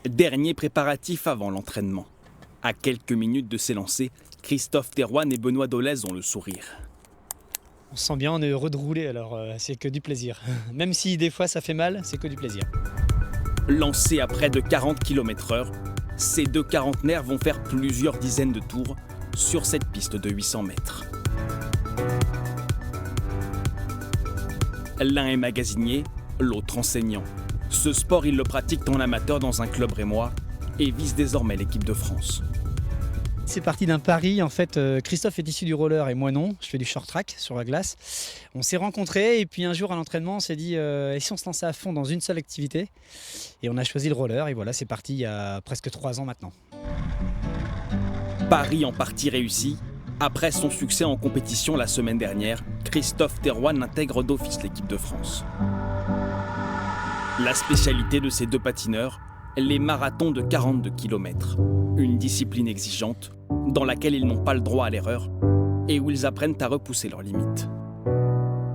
Dernier préparatif avant l'entraînement. À quelques minutes de s'élancer, Christophe Thérouanne et Benoît Dolez ont le sourire. On se sent bien, on est heureux de rouler, alors c'est que du plaisir. Même si des fois ça fait mal, c'est que du plaisir. Lancés à près de 40 km/h, ces deux quarantenaires vont faire plusieurs dizaines de tours sur cette piste de 800 mètres. L'un est magasinier, l'autre enseignant. Ce sport, ils le pratiquent en amateur dans un club rémois et visent désormais l'équipe de France. C'est parti d'un pari, en fait Christophe est issu du roller et moi non, je fais du short track sur la glace. On s'est rencontrés et puis un jour à l'entraînement on s'est dit et si on se lançait à fond dans une seule activité. Et on a choisi le roller et voilà, c'est parti il y a presque 3 ans maintenant. Pari en partie réussi. Après son succès en compétition la semaine dernière, Christophe Thérouanne intègre d'office l'équipe de France. La spécialité de ces deux patineurs, les marathons de 42 km. Une discipline exigeante, dans laquelle ils n'ont pas le droit à l'erreur et où ils apprennent à repousser leurs limites.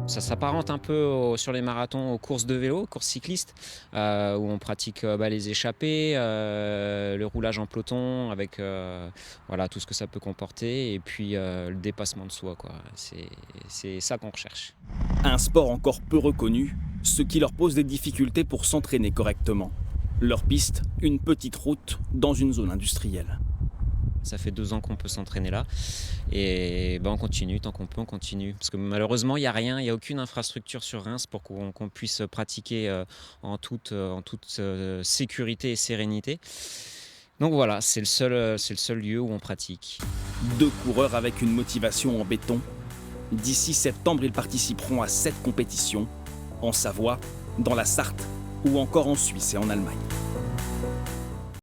Ça s'apparente un peu sur les marathons aux courses de vélo, courses cyclistes, où on pratique les échappées, le roulage en peloton, avec voilà, tout ce que ça peut comporter, et puis le dépassement de soi, quoi. C'est ça qu'on recherche. Un sport encore peu reconnu, ce qui leur pose des difficultés pour s'entraîner correctement. Leur piste, une petite route dans une zone industrielle. Ça fait 2 ans qu'on peut s'entraîner là et on continue, tant qu'on peut on continue. Parce que malheureusement il n'y a rien, il n'y a aucune infrastructure sur Reims pour qu'on puisse pratiquer en toute sécurité et sérénité. Donc voilà, c'est le seul lieu où on pratique. 2 coureurs avec une motivation en béton. D'ici septembre, ils participeront à 7 compétitions, en Savoie, dans la Sarthe ou encore en Suisse et en Allemagne.